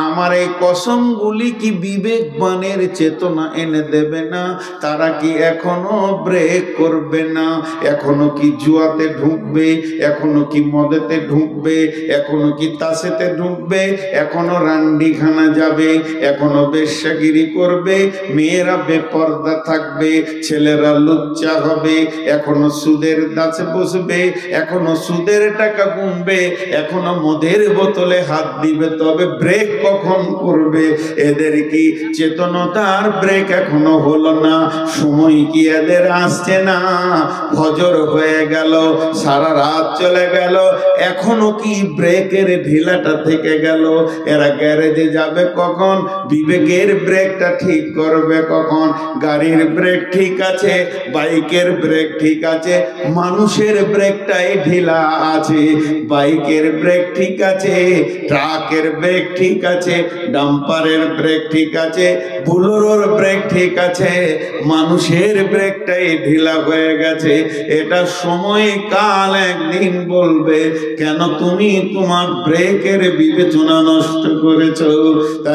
আমার এই কসমগুলি কি বিবেকবানের চেতনা এনে দেবে না? তারা কি এখনো ব্রেক করবে না? এখনো কি জুয়াতে ঢুকবে? এখনো কি মদেতে ঢুকবে? এখনো কি তাসেতে ঢুকবে? এখনো রান্ডিখানা যাবে? এখনো বেশ্যাগিরি করবে? মেয়েরা বেপর্দা থাকবে, ছেলেরা লুচ্চা হবে, এখনো সুদের দাসে বসবে, এখনো সুদের টাকা গুনবে, এখনো মদের বোতলে হাত দিবে। তবে ব্রেক কখন করবে? এদের কি চেতনতার ব্রেক এখনো হলো না? সময় কি এদের আসছে না? ফজর হয়ে গেল, সারা রাত চলে গেল, এখনো কি ব্রেকের ঢিলাটা থেকে গেল? এরা গ্যারেজে যাবে কখন? বিবেকের ব্রেকটা ঠিক করবে কখন? গাড়ির ব্রেক ঠিক আছে, বাইকের ব্রেক ঠিক আছে, মানুষের ব্রেকটাই ঢিলা আছে। বাইকের ব্রেক ঠিক আছে, ট্রাকের ব্রেক ঠিক আছে, ডাম্পারের ব্রেক ঠিক আছে, বুলোরোর ব্রেক ঠিক আছে, মানুষের ব্রেকটাই ঢিলা হয়ে গেছে। এটা সময় কাল একদিন বলবে কেন তুমি তোমার ব্রেকের বিবেচনা নষ্ট করেছো।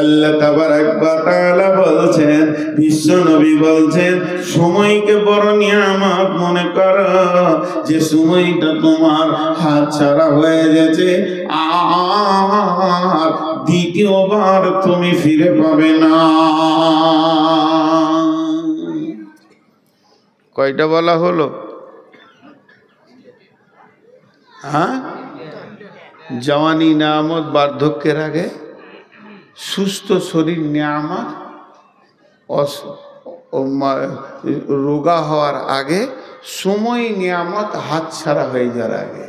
আল্লাহ তাবারাক ওয়া তাআলা বলছেন, বিশ্ব নবী বলছেন, সময়কে বড় নিয়ামত মনে করো, যে সময়টা তোমার হাত ছাড়া হয়ে গেছে আর দ্বিতীয়বার তুমি ফিরে পাবে না। কয়টা বলা হলো? হ্যাঁ, জওয়ানি নিয়ামত বার্ধক্যের আগে, সুস্থ শরীর নিয়ামত রোগা হওয়ার আগে, সময় নিয়ামত হাত ছাড়া হয়ে যাওয়ার আগে।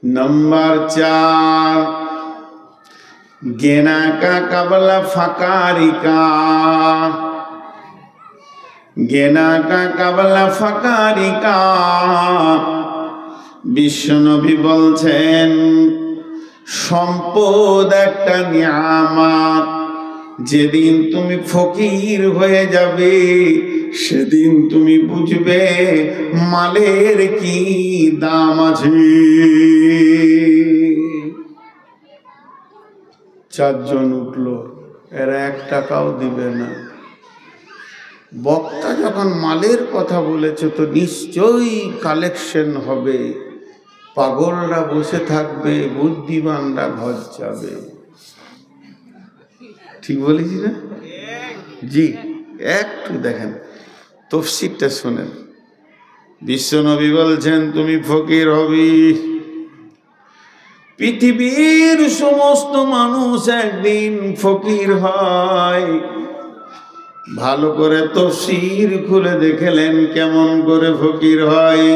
नंबर 4, गेना का कबला फकारी का, गेना का कबला फकारी का। বিশ্বনবী বলছেন, সম্পদ একটা নিয়ামত, যেদিন তুমি ফকির হয়ে যাবে সেদিন তুমি বুঝবে মালের কি দাম আছে। 4 জন উঠলো, এরা 1 টাকাও দিবে না। বক্তা যখন মালের কথা বলেছে তো নিশ্চয়ই কালেকশন হবে, পাগলরা বসে থাকবে, বুদ্ধিমানরা ঘর যাবে। ঠিক বলেছি না? জি, একটু দেখেন, তফসিরটা শোনেন। বিশ্বনবী বলছেন তুমি ফকির হবি। পৃথিবীর সমস্ত মানুষ একদিন ফকির হয়। ভালো করে তফসির খুলে দেখলেন কেমন করে ফকির হয়।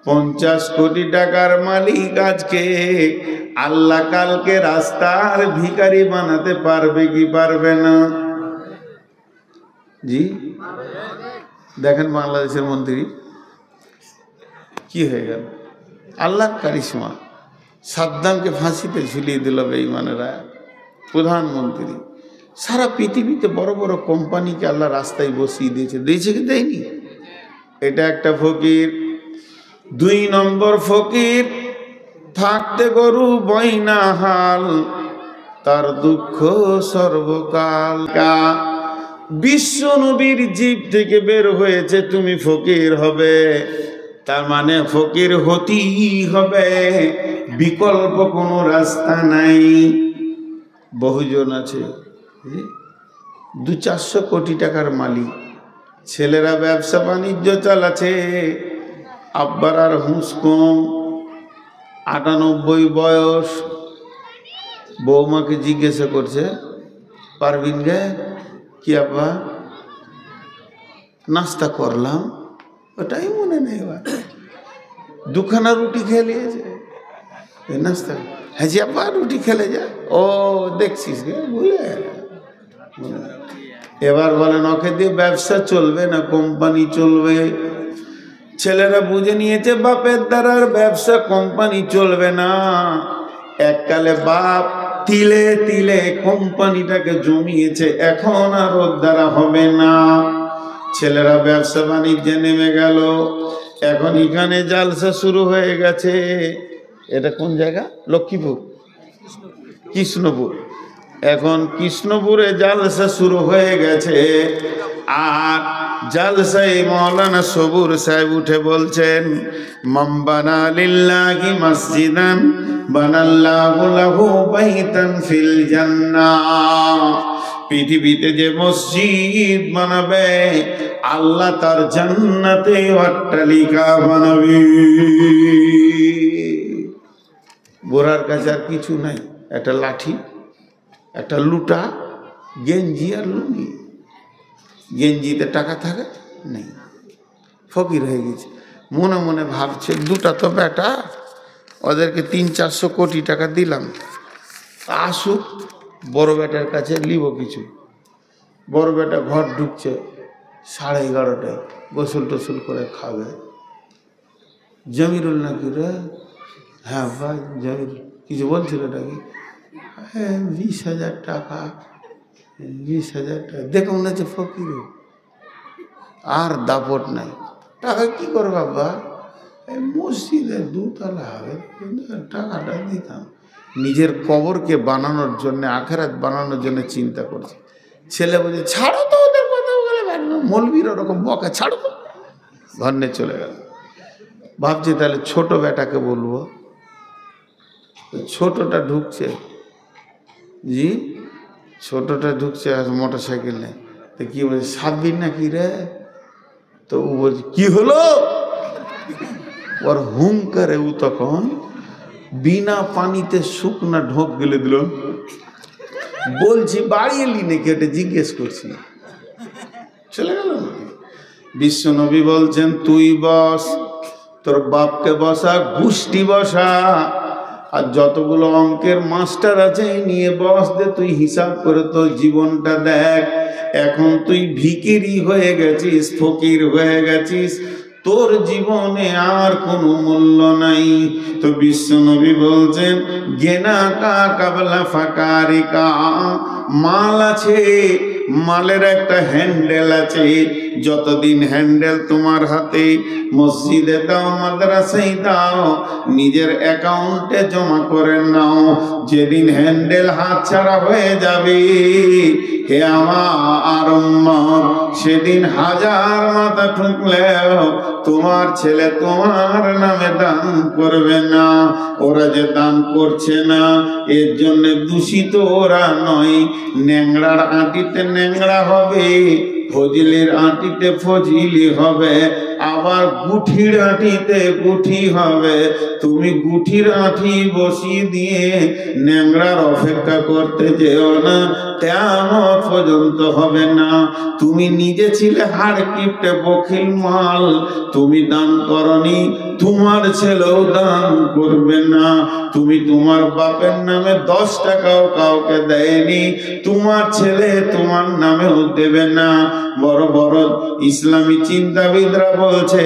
50 কোটি টাকার মালিক আজকে আল্লাহ কালকে রাস্তার ভিখারি বানাতে পারবে কি পারবে না? জি, দেখেন বাংলাদেশের মন্ত্রী কি হয়ে গেল, আল্লাহর কারিশমা। সাদ্দামকে ফাঁসিতে ঝুলিয়ে দিল বেঈমানেরা, প্রধানমন্ত্রী। সারা পৃথিবীতে বড় বড় কোম্পানিকে আল্লাহ রাস্তায় বসিয়ে দিয়েছে, দিয়েছে কি দেয়নি? এটা একটা ফকির। 2 নম্বর ফকির, থাকতে গরু বইনা হাল, তার দুঃখ সর্বকাল। বিশ্ব নবীর জীব থেকে বের হয়েছে তুমি ফকির হবে, তার মানে ফকির হতেই হবে, বিকল্প কোনো রাস্তা নাই। বহুজন আছে 200-400 কোটি টাকার মালিক, ছেলেরা ব্যবসা বাণিজ্য চালাচ্ছে, আব্বার আর হুঁশ কম, 98 বয়স। বৌমাকে জিজ্ঞাসা করছে, পারবিন গে? কি আব্বা? নাস্তা করলাম, ওটাই মনে নেই। 2খানা রুটি খেয়ে নিয়েছে, নাস্তা। হ্যাঁ জি আব্বা, রুটি খেলে যা। ও দেখছিস গে, ভুলে। এবার বলেন ওকে দিয়ে ব্যবসা চলবে না কোম্পানি চলবে? ছেলেরা বুঝে নিয়েছে বাপের দ্বারা ব্যবসা কোম্পানি চলবে না। এককালে বাপ তিলে তিলে কোম্পানিটাকে জমিয়েছে, এখন আর ওর দ্বারা হবে না। ছেলেরা ব্যবসা বাণিজ্যে নেমে গেল, এখন এখানে জালসা শুরু হয়ে গেছে। এটা কোন জায়গা? লক্ষ্মীপুর। কৃষ্ণপুর। এখন কৃষ্ণপুরে জালসা শুরু হয়ে গেছে, আর জালসায় মৌলানা সবুর সাহেব উঠে বলছেন, মান বানা লিল্লাহি মসজিদান বানাল্লাহু লাহু বাইতান ফিল জান্নাহ। পৃথিবীতে যে মসজিদ বানাবে আল্লাহ তার জান্নাতে অট্টালিকা বানাবে। বোরার কাছে আর কিছু নাই, একটা লাঠি, একটা লুটা, গেঞ্জি আর লুঙ্গি। গেঞ্জিতে টাকা থাকে নেই, ফকির হয়ে গেছে। মনে মনে ভাবছে দুটা তো বেটা, ওদেরকে 300-400 কোটি টাকা দিলাম, আসুক বড় বেটার কাছে লিব কিছু। বড় বেটা ঘর ঢুকছে 11:30টায়, গোসল টোসল করে খাবে। জমিরুল নাকি রে? হ্যাঁ ভাই জমির, কিছু বলছিল নাকি? হ্যাঁ 20,000 টাকা, 20,000 টাকা। দেখো মনে হচ্ছে ফকির, আর দাপট নাই। টাকা কি করবে বাবা? এই মসজিদে 2 তলা হবে, টাকাটা দিতাম। নিজের কবরকে বানানোর জন্য, আখেরাত বানানোর জন্য চিন্তা করছে। ছেলে বলছে ছাড়ো তো ওদের কথা, বলে মৌলবীর ওরকম বকা, ছাড়ো তো। ঘরে চলে গেল। ভাবছি তাহলে ছোট বেটাকে বলবো। ছোটটা ঢুকছে, জি ছোটটা ঢুকছে আর মোটর সাইকেল নেই। তো কি বলছে, সাতবির নাকি রে? তো ও বলছে কি হলো? ওর হুঙ্কারে ও তখন বিনা পানিতে শুকনা ঢোক গেলে দিল। বলছি বাড়ি এলি নাকি, ওটা জিজ্ঞেস করছি। চলে গেল। বিশ্বনবী বলছেন তুই বস, তোর বাপকে বসা, গোষ্ঠী বসা, আর যতগুলো অঙ্কের মাস্টার আছে নিয়ে বস দে, তুই হিসাব করে তোর জীবনটা দেখ। এখন তুই ভিখিরি হয়ে গেছিস, ফকির হয়ে গেছিস, তোর জীবনে আর কোনো মূল্য নাই। তো বিশ্বনবী বলছেন গেনা কা কাবলা ফাকারিকা, মাল আছে, মালের একটা হ্যান্ডেল আছে। যতদিন হ্যান্ডেল তোমার হাতে, মসজিদে দাও, মাদ্রাসায় দাও, নিজের অ্যাকাউন্টে জমা করে নাও। যেদিন হ্যান্ডেল হাতছাড়া হয়ে যাবে, হে আমার উম্মত, সেদিন 1000 মাথা ঠুকলেও তোমার ছেলে তোমার নামে দান করবে না। ওরা যে দান করছে না, এর জন্য দূষিত ওরা নয়। ন্যাংড়ার আঁটিতে ন্যাংড়া হবে, ফজিলের আঁটিতে ফজিলি হবে, আবার গুঠির আঁটিতে গুঠি হবে। তুমি গুঠির আঁটি বসিয়ে দিয়ে ন্যাংড়ার অপেক্ষা করতে যেও না, কিয়ামত পর্যন্ত হবে না। তুমি নিজে ছিলে হাড় কিপটে বখিল মাল, তুমি দান করনি, তোমার ছেলেও দান করবে না। তুমি তোমার বাপের নামে 10 টাকাও কাউকে দেয়নি, তোমার ছেলে তোমার নামেও দেবে না। বড় বড় ইসলামী চিন্তাবিদরা বলছে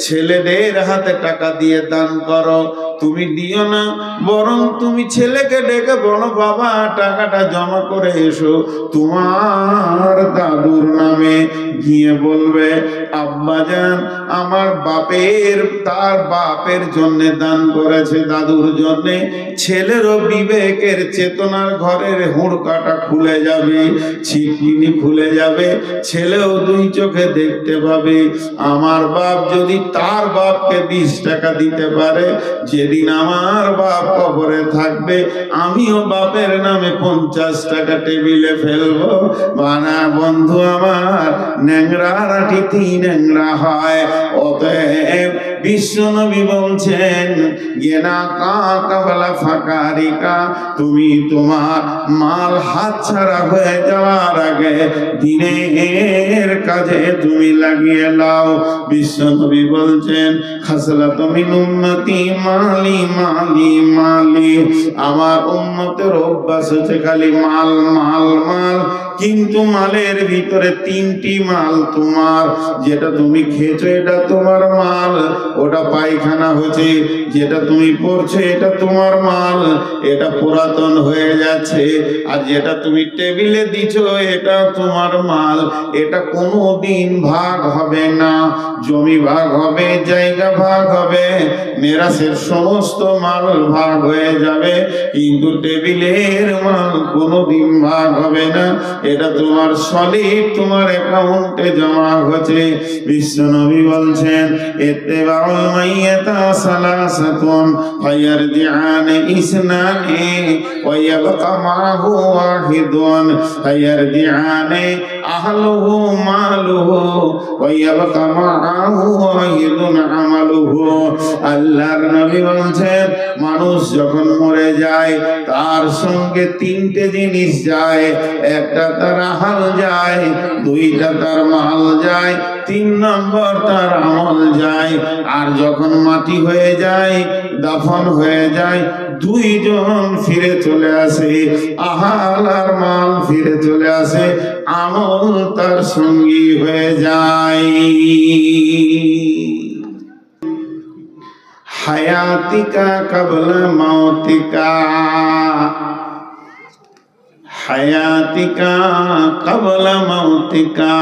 ছেলেদের হাতে টাকা দিয়ে দান করো। তুমি দিও না, বরং তুমি ছেলেকে ডেকে বলো বাবা টাকাটা জমা করে এসো তোমার দাদুর নামে। গিয়ে বলবে আব্বাজান আমার বাপের, তার বাপের জন্য দান করেছে, দাদুর জন্য। ছেলেরও বিবেকের চেতনার ঘরের হুড়কাটা খুলে যাবে, ছিটকিনি খুলে যাবে, ছেলেও 2 চোখে দেখতে পাবে। আমার বাপ যদি তার বাপকে 20 টাকা দিতে পারে, যেদিন আমার বাপ কবরে থাকবে আমিও বাপের নামে 50 টাকা টেবিলে ফেলবো। মানা বন্ধু আমার, ন্যাংরার আঁটিতেই ন্যাংরা হয়। অতএব বিশ্বনবী বলছেন গেনা কা কাবলা ফাকারিকা, তুমি তোমার মাল হাতছাড়া হয়ে যাওয়ার আগে দিনের কাজে তুমি লাগিয়ে নাও। বিশ্বনবী বলছেন খাসলাতু মিন উম্মতি মালি মালি মালি, আমার উম্মতের অভ্যাস হচ্ছে খালি মাল মাল মাল, কিন্তু মালের ভিতরে 3টি মাল তোমার। যেটা তুমি খেয়েছো এটা তোমার মাল, ওটা পায়খানা হয়েছে, যেটা তুমি পড়ছো এটা তোমার মাল, এটা পুরাতন হয়ে যাচ্ছে। আর যেটা তুমি টেবিলে দিছো এটা তোমার মাল, এটা কোনোদিন ভাগ হবে না। জমি ভাগ হবে, জায়গা ভাগ হবে, মেরাসের সমস্ত মাল ভাগ হয়ে যাবে, কিন্তু টেবিলের মাল কোনোদিন ভাগ হবে না। এটা তোমার সলিড, তোমার অ্যাকাউন্টে জমা হচ্ছে। বিশ্বনবী বলছেন ইত্তিবাউল মাইয়াতা সালাসাতুন ফায়ারজিআন ইসনানি ওয়া ইয়াবকা মাহু ওয়াহিদুন ফায়ারজিআন আহলুহু মালুহু ওয়া ইয়াবকা মাহু ওয়াহিদুন আমালুহু। আল্লাহর নবী বলছেন মানুষ যখন মরে যায় তার সঙ্গে তিনটে জিনিস যায়, একটা তার আহাল যায়, দুইটা তার মাল যায়, 3 নম্বর তার আমল যায়। আর যখন মাটি হয়ে যায়, দাফন হয়ে যায়, দুইজন ফিরে চলে আসে, আহাল আর মাল ফিরে চলে আসে, আমল তার সঙ্গী হয়ে যায়। হায়াতিকা কাবলা মাউতিকা, হায়াতিকা কাবলা মাউতিকা।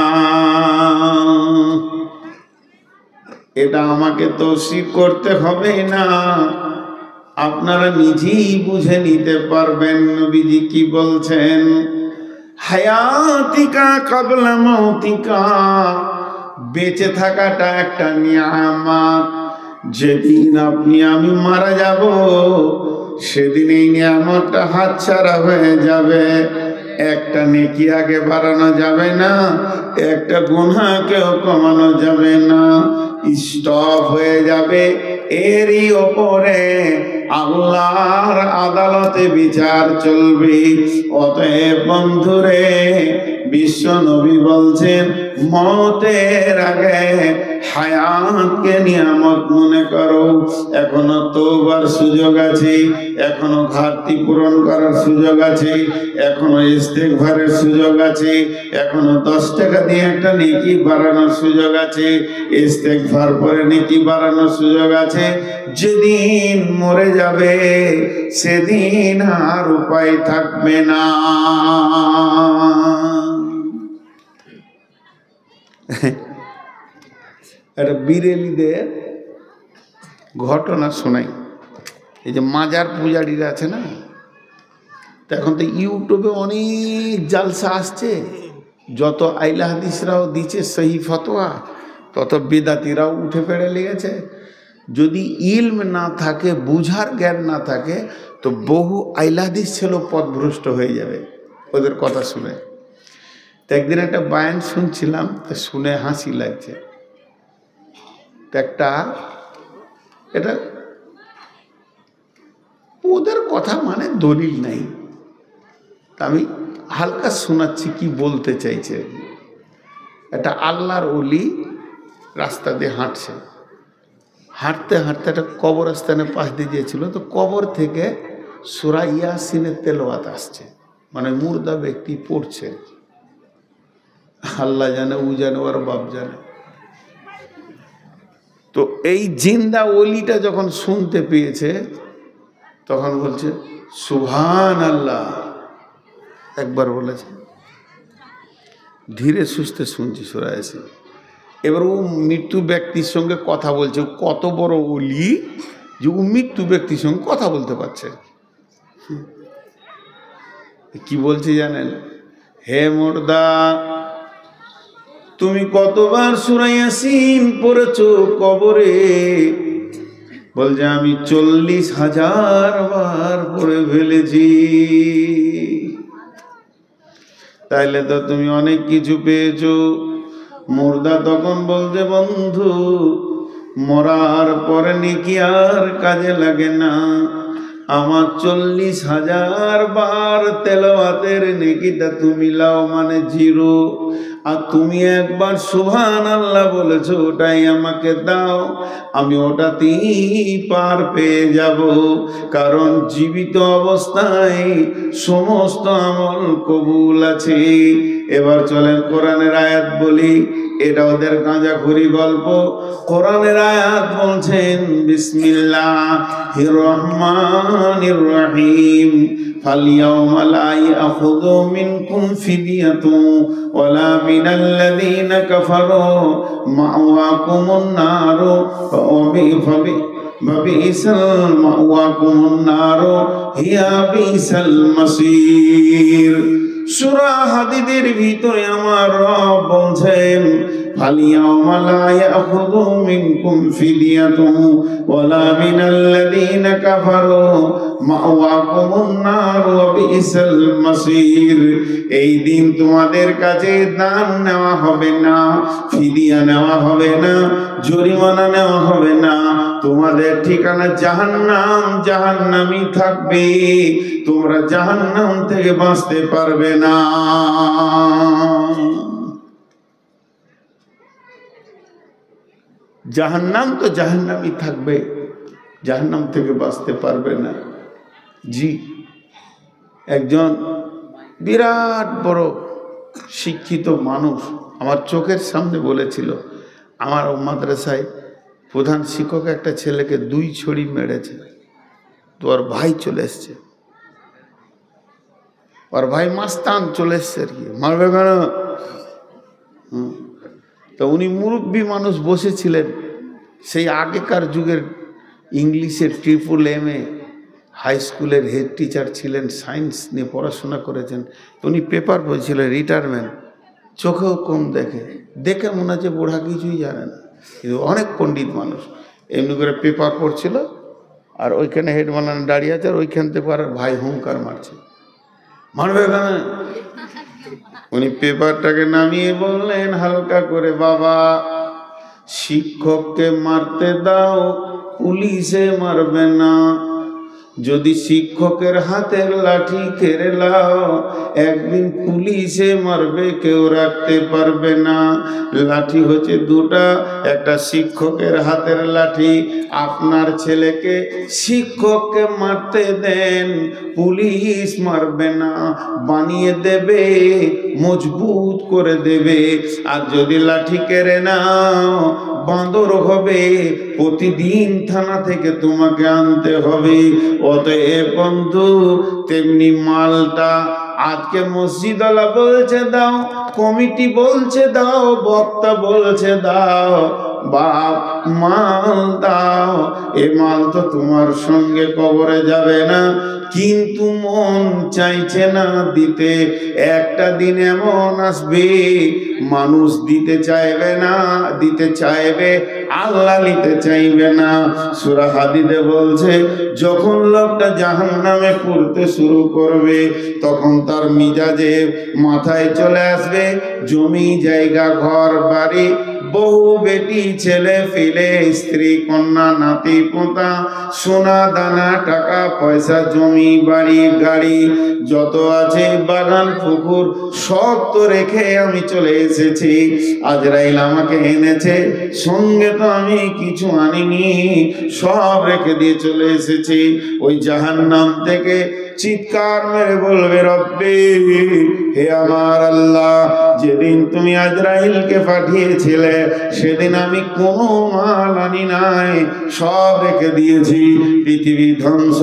এটা আমাকে তৌসিফ করতে হবে না, আপনারা নিজেই বুঝে নিতে পারবেন নবীজি কি বলছেন। হায়াতিকা কাবলা মাউতিকা, বেঁচে থাকাটা একটা নিয়ামত। যেদিন আপনি আমি মারা যাব সেদিন এই নিয়ামতটা হাতছাড়া হয়ে যাবে। একটা নেকি আগে বাড়ানো যাবে না, একটা গুনাহকেও কমানো যাবে না, স্টপ হয়ে যাবে। এরই ওপরে আল্লাহর আদালতে বিচার চলবে। অতএব বন্ধুরে, বিশ্ব নবী বলছেন মতের আগে হায়াতকে নিয়ামত মনে করো। এখনো তওবার সুযোগ আছে, এখনো ঘাটতি পূরণ করার সুযোগ আছে, এখনো ইস্তেগফারের সুযোগ আছে, এখনো 10 টাকা দিয়ে একটা নেকি বাড়ানোর সুযোগ আছে, ইস্তেগফার পরে নেকি বাড়ানোর সুযোগ আছে। যেদিন মরে যাবে সেদিন আর উপায় থাকবে না। একটা বিরেলিদের ঘটনা শোনাই। এই যে মাজার পূজারীরা আছে না, তো এখন তো ইউটিউবে অনেক জালসা আসছে। যত আইলা হাদিসরাও দিচ্ছে সহি ফতোয়া, তত বিদাতিরাও উঠে পেড়ে লেগেছে। যদি ইলম না থাকে, বুঝার জ্ঞান না থাকে, তো বহু আইলা হাদিস ছিল পথভ্রষ্ট হয়ে যাবে ওদের কথা শুনে। তো একদিন একটা বায়ান শুনছিলাম, তো শুনে হাসি লাগছে। একটা এটা ওদের কথা মানে দলিল নাই, আমি হালকা শোনাচ্ছি কি বলতে চাইছে। একটা আল্লাহর ওলি রাস্তা দিয়ে হাঁটছে, হাঁটতে হাঁটতে একটা কবরস্থানের পাশ দিয়ে গিয়েছিল। তো কবর থেকে সূরা ইয়াসিনের তেলাওয়াত আসছে, মানে মুর্দা ব্যক্তি পড়ছে। আল্লাহ জানে, ও জানে, ওর বাপ জানে। তো এই জিন্দা ওলিটা যখন শুনতে পেয়েছে তখন বলছে সুবহানাল্লাহ, একবার বলেছে। ধীরে সুস্থে শুনছি সূরা ইয়াসিন। এবার ও মৃত্যু ব্যক্তির সঙ্গে কথা বলছে। কত বড় ওলি যে ও মৃত্যু ব্যক্তির সঙ্গে কথা বলতে পারছে। কি বলছে জানেন? হে মুর্দা, তুমি কতবার সূরা ইয়াসিন পড়েছো কবরে? বলছে আমি 40,000 বার পড়ে ফেলেছি। তাইলে তো তুমি অনেক কিছু পেয়েছো। মুর্দা তখন বলছে বন্ধু, মরার পরে নেকি আর কাজে লাগে না। আমার 40,000 বার তেলাওয়াতের নেকিটা তুমি লাও, মানে 0। আর তুমি একবার সুবহানাল্লাহ বলেছো, ওটাই আমাকে দাও, আমি ওটাতেই পার পেয়ে যাব। কারণ জীবিত অবস্থায় সমস্ত আমল কবুল আছে। এবার চলেন কোরআনের আয়াত বলি, এটা ওদের গাঁজাখুরি গল্প। কোরআনের আয়াত বলছেন বিসমিল্লাহির রহমানির রহিম, ফালইয়াউমা লা ইয়াখুযু মিনকুম ফিদিয়াতুন ওয়ালা মিনাল্লাযীনা কাফারু মাওয়াকুমুন নারু ওয়াবিসাল মাওয়াকুমুন নারু হিয়া বিসাল মাসীর। সূরা হাদীদের ভিতরে আমার রব বলছেন ফালইয়াউমা লা ইয়াখুযু মিনকুম ফিদিয়াতুন ওয়ালা মিনাল্লাযীনা কাফারু মাওয়াকুমুন নার ওয়া বিসাল মাসীর। এই দিন তোমাদের কাছে দান নেওয়া হবে না, ফিদিয়া নেওয়া হবে না, জরিমানা নেওয়া হবে না। তোমাদের ঠিকানা জাহান্নাম, জাহান্নামই থাকবে, তোমরা জাহান্নাম থেকে বাঁচতে পারবে না। জাহান্নাম তো জাহান্নামই থাকবে, জাহান্নাম থেকে বাঁচতে পারবে না। জি, একজন বিরাট বড় শিক্ষিত মানুষ আমার চোখের সামনে বলেছিল, আমার মাদ্রাসায় প্রধান শিক্ষক একটা ছেলেকে 2 ছড়ি মেরেছে, তো ওর ভাই চলে এসছে, ওর ভাই মাস্তান চলে এসছে আর কি, মারবে কেন? তো উনি মুরব্বী মানুষ বসেছিলেন, সেই আগেকার যুগের ইংলিশের MAA হাই স্কুলের হেড টিচার ছিলেন, সায়েন্স নিয়ে পড়াশোনা করেছেন। তো উনি পেপার পড়ছিলেন, রিটায়ারমেন্ট, চোখেও কম দেখে, দেখে মনে হচ্ছে বুড়া কিছুই জানে না, কিন্তু অনেক পণ্ডিত মানুষ। এমনি করে পেপার পড়ছিল, আর ওইখানে হেড মালানা দাঁড়িয়ে আছে, আর ওইখান থেকে আর ভাই হুঙ্কার মারছে, মারবে এখানে। উনি পেপারটাকে নামিয়ে বললেন হালকা করে, বাবা শিক্ষককে মারতে দাও, পুলিশে মারবে না। যদি শিক্ষকের হাতের লাঠি কেড়ে লাও, একদিন পুলিশে মারবে, কেউ রাখতে পারবে না। লাঠি হচ্ছে 2টা, একটা শিক্ষকের হাতের লাঠি। আপনার ছেলেকে শিক্ষককে মারতে দেন, পুলিশ মারবে না, বানিয়ে দেবে, মজবুত করে দেবে। আর যদি লাঠি কেড়ে নাও, বাঁদর হবে, প্রতিদিন থানা থেকে তোমাকে আনতে হবে। অতএব বন্ধু, তেমনি মালটা আজকে মসজিদওয়ালা বলছে দাও, কমিটি বলছে দাও, বক্তা বলছে দাও, বাপ মাল দাও, এ মাল তো তোমার সঙ্গে কবরে যাবে না, কিন্তু মন চাইছে না দিতে। একটা দিন এমন আসবে মানুষ দিতে চাইবে না, দিতে চাইবে, আল্লাহ নিতে চাইবে না। সূরা হাদীদে বলছে যখন লোকটা জাহান্নামে পড়তে শুরু করবে, তখন তার মিজাজে মাথায় চলে আসবে জমি জায়গা ঘর বাড়ি, বহু বেটি ছেলে ফেলে, স্ত্রী কন্যা নাতি পোতা, সোনা দানা টাকা পয়সা, জমি বাড়ি গাড়ি যত আছে, বাগান পুকুর, সব তো রেখে আমি চলে এসেছি। আজরাইল আমাকে এনেছে, সঙ্গে তো আমি কিছু আনিনি, সব রেখে দিয়ে চলে এসেছি। ওই জাহান্নাম থেকে চিৎকার মেরে বলবে, রব্বি, হে আমার আল্লাহ, যেদিন তুমি আজরাইলকে পাঠিয়েছিলে সেদিন আমি কোনো মাল আনি নাই, সব রেখে দিয়েছি। পৃথিবী ধ্বংস,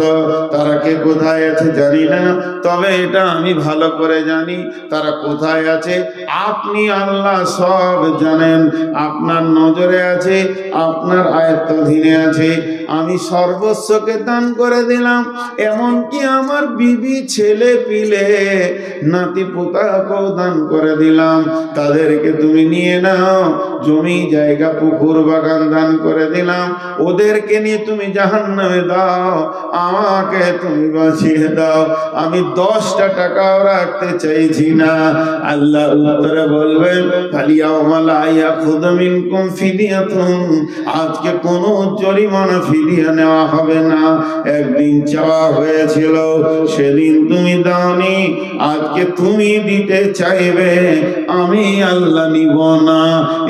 তারা কে কোথায় আছে জানি না, তবে এটা আমি ভালো করে জানি, তারা কোথায় আছে আপনি আল্লাহ সব জানেন, আপনার নজরে আছে, আপনার আয়ত্তাধীনে আছে। আমি সর্বস্বকে দান করে দিলাম, এমনকি আমার বিবি ছেলে পিলে নাতি পোতাকেও দান করে দিলাম, তাদেরকে তুমি নিয়ে নাও। জমি জায়গা পুকুর বাগান দান করে দিলাম, ওদেরকে নিয়ে তুমি জাহান্নামে দাও, আমাকে তুমি বাঁচিয়ে দাও, আমি 10টা টাকাও রাখতে চাইছি না। আল্লাহ উত্তরে বলবেন, ফালিয়াউমা লা ইয়াখুযু মিনকুম ফিদিয়াতুন, আজকে কোনো জরিমানা ফিদিয়া নেওয়া হবে না। একদিন চাওয়া হয়েছিল সেদিন তুমি দাওনি, আজকে তুমি দিতে চাইবে, আমি আল্লাহ নিব না।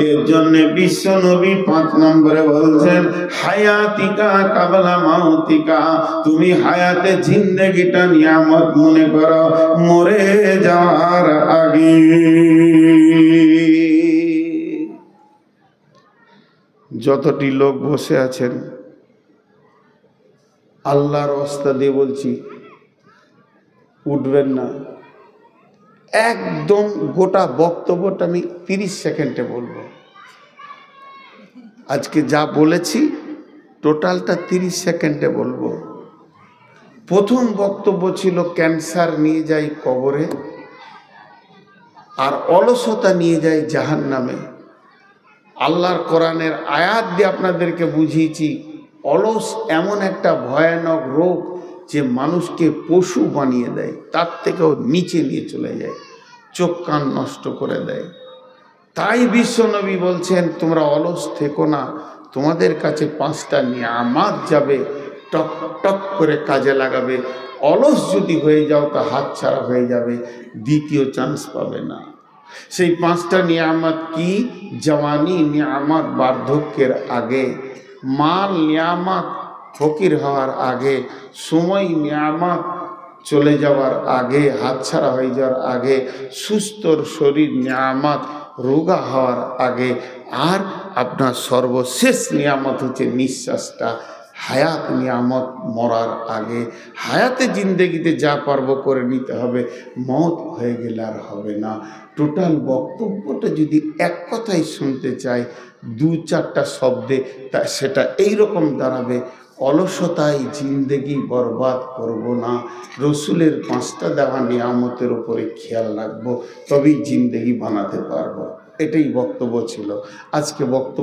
এর জন্য বিশ্ব নবী 5 নম্বরে বলছেন হায়াতিকা কাবলা মাউতিকা, তুমি হায়াতে জিন্দেগিটা নিয়ামত মনে করো মরে যাওয়ার আগে। যতটি লোক বসে আছেন আল্লাহর ওয়াস্তা দিয়ে বলছি উঠবেন না, একদম গোটা বক্তব্যটা আমি 30 সেকেন্ডে বলবো। আজকে যা বলেছি টোটালটা 30 সেকেন্ডে বলবো। প্রথম বক্তব্য ছিল ক্যান্সার নিয়ে যাই কবরে আর অলসতা নিয়ে যাই জাহান্নামে। আল্লাহর কোরআনের আয়াত দিয়ে আপনাদেরকে বুঝিয়েছি অলস এমন একটা ভয়ানক রোগ যে মানুষকে পশু বানিয়ে দেয়, তার থেকেও নিচে নিয়ে চলে যায়, চোখ কান নষ্ট করে দেয়। তাই বিশ্বনবী বলছেন তোমরা অলস থেকো না, তোমাদের কাছে 5টা নিয়ামত যাবে, টক টক করে কাজে লাগাবে। অলস যদি হয়ে যাও তা হাতছাড়া হয়ে যাবে, দ্বিতীয় চান্স পাবে না। সেই 5টা নিয়ামত কি? জওয়ানি নিয়ামত বার্ধক্যের আগে, মাল নিয়ামত ফকির হওয়ার আগে, সময় নিয়ামত চলে যাওয়ার আগে, হাতছাড়া হয়ে যাওয়ার আগে, সুস্থর শরীর নিয়ামত রোগা হওয়ার আগে, আর আপনার সর্বশেষ নিয়ামত হচ্ছে নিঃশ্বাসটা, হায়াত নিয়ামত মরার আগে। হায়াতে জিন্দেগিতে যা পারবো করে নিতে হবে, মত হয়ে গেলে আর হবে না। টোটাল বক্তব্যটা যদি এক কথাই শুনতে চাই 2-4টা শব্দে, তা সেটা এইরকম দাঁড়াবে অলসতায় জিন্দেগি বরবাদ করব না, রসুলের 5টা দেওয়া নিয়ামতের উপরে খেয়াল রাখবো, তবেই জিন্দেগি বানাতে পারবো। এটাই বক্তব্য ছিল আজকে। বক্তব্য